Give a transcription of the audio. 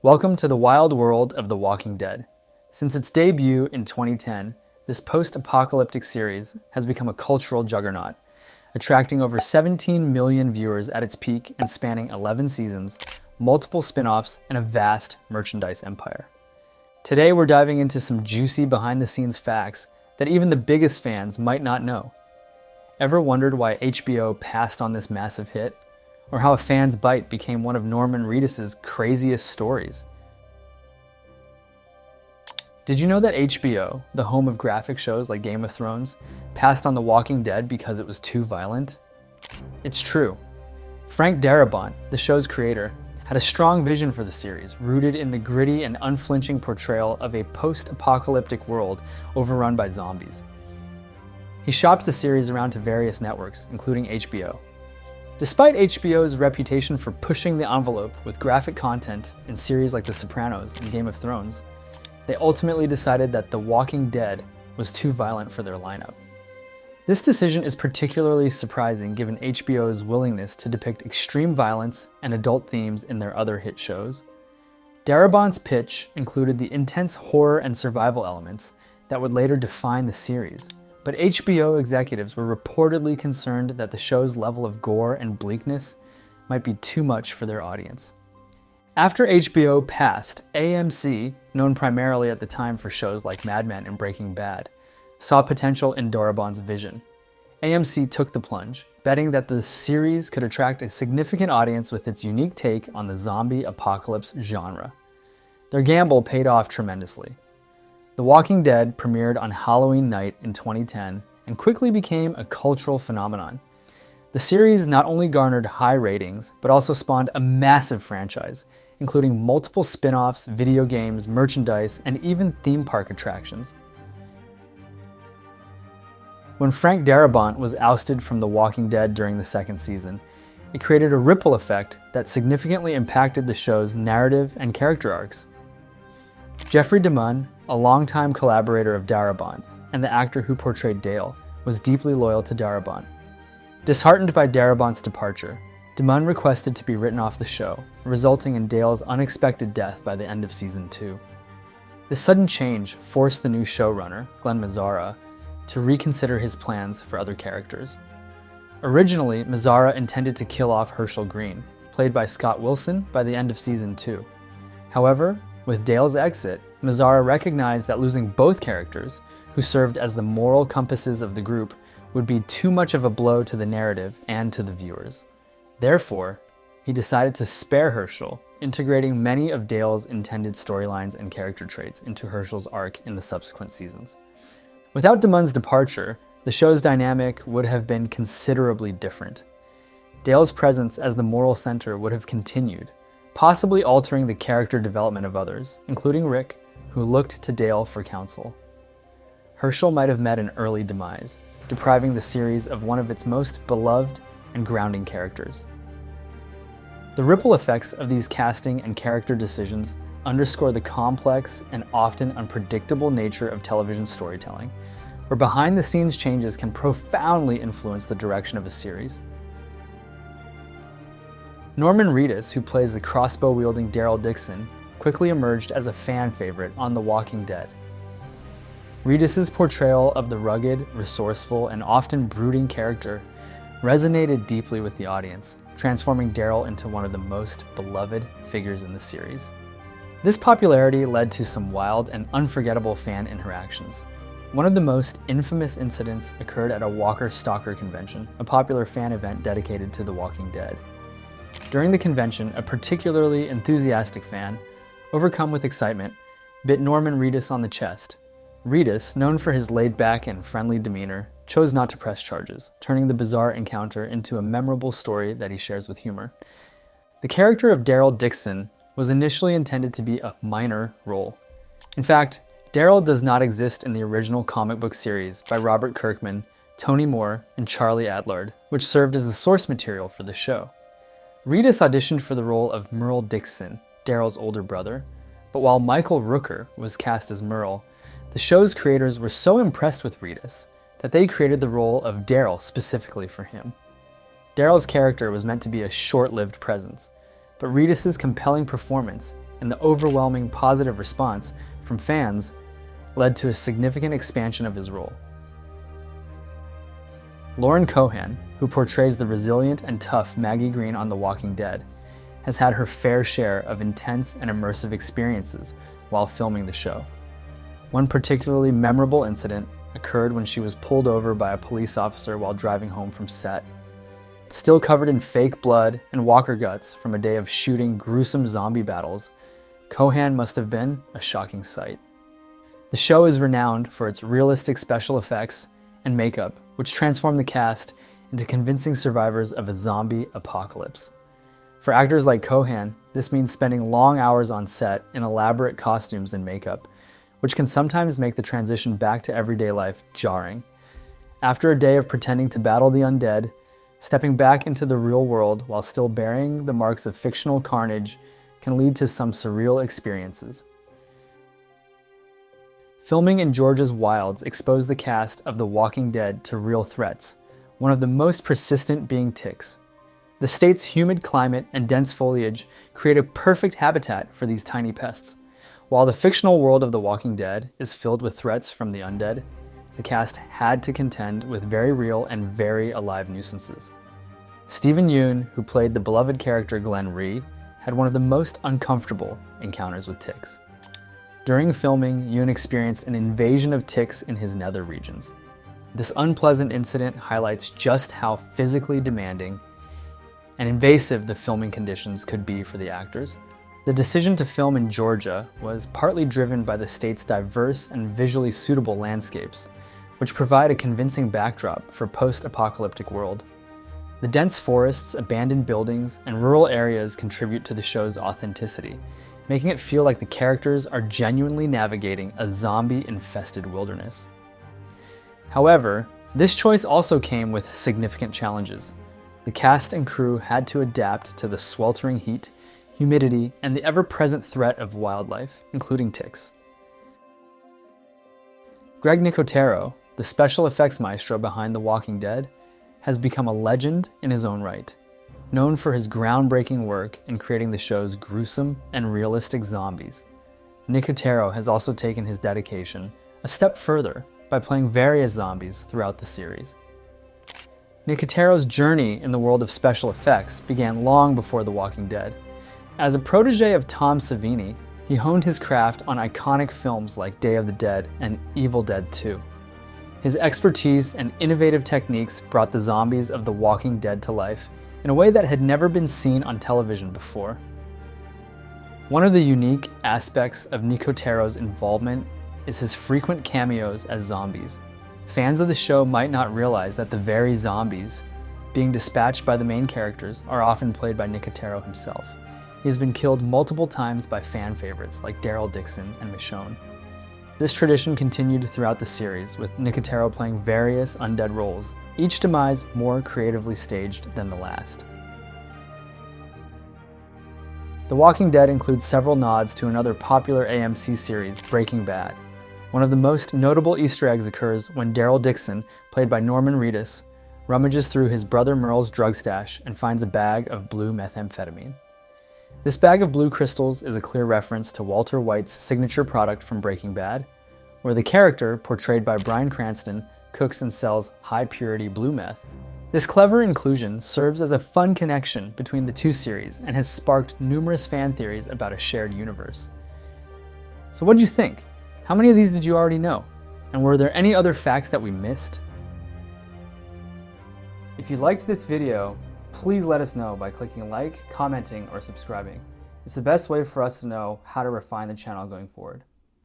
Welcome to the wild world of The Walking Dead. Since its debut in 2010, this post-apocalyptic series has become a cultural juggernaut, attracting over 17 million viewers at its peak and spanning 11 seasons, multiple spin-offs, and a vast merchandise empire. Today we're diving into some juicy behind-the-scenes facts that even the biggest fans might not know. Ever wondered why HBO passed on this massive hit? Or how a fan's bite became one of Norman Reedus' craziest stories? Did you know that HBO, the home of graphic shows like Game of Thrones, passed on The Walking Dead because it was too violent? It's true. Frank Darabont, the show's creator, had a strong vision for the series, rooted in the gritty and unflinching portrayal of a post-apocalyptic world overrun by zombies. He shopped the series around to various networks, including HBO. Despite HBO's reputation for pushing the envelope with graphic content in series like The Sopranos and Game of Thrones, they ultimately decided that The Walking Dead was too violent for their lineup. This decision is particularly surprising given HBO's willingness to depict extreme violence and adult themes in their other hit shows. Darabont's pitch included the intense horror and survival elements that would later define the series. But HBO executives were reportedly concerned that the show's level of gore and bleakness might be too much for their audience. After HBO passed, AMC, known primarily at the time for shows like Mad Men and Breaking Bad, saw potential in Darabont's vision. AMC took the plunge, betting that the series could attract a significant audience with its unique take on the zombie apocalypse genre. Their gamble paid off tremendously. The Walking Dead premiered on Halloween night in 2010 and quickly became a cultural phenomenon. The series not only garnered high ratings, but also spawned a massive franchise, including multiple spin-offs, video games, merchandise, and even theme park attractions. When Frank Darabont was ousted from The Walking Dead during the second season, it created a ripple effect that significantly impacted the show's narrative and character arcs. Jeffrey DeMunn, a longtime collaborator of Darabont, and the actor who portrayed Dale, was deeply loyal to Darabont. Disheartened by Darabont's departure, DeMunn requested to be written off the show, resulting in Dale's unexpected death by the end of season 2. This sudden change forced the new showrunner, Glenn Mazzara, to reconsider his plans for other characters. Originally, Mazzara intended to kill off Herschel Green, played by Scott Wilson, by the end of season 2. However, with Dale's exit, Mazzara recognized that losing both characters, who served as the moral compasses of the group, would be too much of a blow to the narrative and to the viewers. Therefore, he decided to spare Herschel, integrating many of Dale's intended storylines and character traits into Herschel's arc in the subsequent seasons. Without DeMunn's departure, the show's dynamic would have been considerably different. Dale's presence as the moral center would have continued, possibly altering the character development of others, including Rick, who looked to Dale for counsel. Herschel might have met an early demise, depriving the series of one of its most beloved and grounding characters. The ripple effects of these casting and character decisions underscore the complex and often unpredictable nature of television storytelling, where behind-the-scenes changes can profoundly influence the direction of a series. Norman Reedus, who plays the crossbow-wielding Daryl Dixon, quickly emerged as a fan favorite on The Walking Dead. Reedus' portrayal of the rugged, resourceful, and often brooding character resonated deeply with the audience, transforming Daryl into one of the most beloved figures in the series. This popularity led to some wild and unforgettable fan interactions. One of the most infamous incidents occurred at a Walker Stalker convention, a popular fan event dedicated to The Walking Dead. During the convention, a particularly enthusiastic fan, overcome with excitement, bit Norman Reedus on the chest. Reedus, known for his laid-back and friendly demeanor, chose not to press charges, turning the bizarre encounter into a memorable story that he shares with humor. The character of Daryl Dixon was initially intended to be a minor role. In fact, Daryl does not exist in the original comic book series by Robert Kirkman, Tony Moore, and Charlie Adlard, which served as the source material for the show. Reedus auditioned for the role of Merle Dixon, Daryl's older brother, but while Michael Rooker was cast as Merle, the show's creators were so impressed with Reedus that they created the role of Daryl specifically for him. Daryl's character was meant to be a short-lived presence, but Reedus' compelling performance and the overwhelming positive response from fans led to a significant expansion of his role. Lauren Cohan, who portrays the resilient and tough Maggie Greene on The Walking Dead, has had her fair share of intense and immersive experiences while filming the show. One particularly memorable incident occurred when she was pulled over by a police officer while driving home from set. Still covered in fake blood and walker guts from a day of shooting gruesome zombie battles, Cohan must have been a shocking sight. The show is renowned for its realistic special effects and makeup, which transform the cast into convincing survivors of a zombie apocalypse. For actors like Cohan, this means spending long hours on set in elaborate costumes and makeup, which can sometimes make the transition back to everyday life jarring. After a day of pretending to battle the undead, stepping back into the real world while still bearing the marks of fictional carnage can lead to some surreal experiences. Filming in Georgia's wilds exposed the cast of The Walking Dead to real threats, one of the most persistent being ticks. The state's humid climate and dense foliage create a perfect habitat for these tiny pests. While the fictional world of The Walking Dead is filled with threats from the undead, the cast had to contend with very real and very alive nuisances. Stephen Yeun, who played the beloved character Glenn Rhee, had one of the most uncomfortable encounters with ticks. During filming, Yeun experienced an invasion of ticks in his nether regions. This unpleasant incident highlights just how physically demanding and invasive the filming conditions could be for the actors. The decision to film in Georgia was partly driven by the state's diverse and visually suitable landscapes, which provide a convincing backdrop for a post-apocalyptic world. The dense forests, abandoned buildings, and rural areas contribute to the show's authenticity, making it feel like the characters are genuinely navigating a zombie-infested wilderness. However, this choice also came with significant challenges. The cast and crew had to adapt to the sweltering heat, humidity, and the ever-present threat of wildlife, including ticks. Greg Nicotero, the special effects maestro behind The Walking Dead, has become a legend in his own right, known for his groundbreaking work in creating the show's gruesome and realistic zombies. Nicotero has also taken his dedication a step further by playing various zombies throughout the series. Nicotero's journey in the world of special effects began long before The Walking Dead. As a protege of Tom Savini, he honed his craft on iconic films like Day of the Dead and Evil Dead 2. His expertise and innovative techniques brought the zombies of The Walking Dead to life in a way that had never been seen on television before. One of the unique aspects of Nicotero's involvement is his frequent cameos as zombies. Fans of the show might not realize that the very zombies being dispatched by the main characters are often played by Nicotero himself. He has been killed multiple times by fan favorites like Daryl Dixon and Michonne. This tradition continued throughout the series, with Nicotero playing various undead roles, each demise more creatively staged than the last. The Walking Dead includes several nods to another popular AMC series, Breaking Bad. One of the most notable Easter eggs occurs when Daryl Dixon, played by Norman Reedus, rummages through his brother Merle's drug stash and finds a bag of blue methamphetamine. This bag of blue crystals is a clear reference to Walter White's signature product from Breaking Bad, where the character, portrayed by Bryan Cranston, cooks and sells high-purity blue meth. This clever inclusion serves as a fun connection between the two series and has sparked numerous fan theories about a shared universe. So what did you think? How many of these did you already know? And were there any other facts that we missed? If you liked this video, please let us know by clicking like, commenting, or subscribing. It's the best way for us to know how to refine the channel going forward.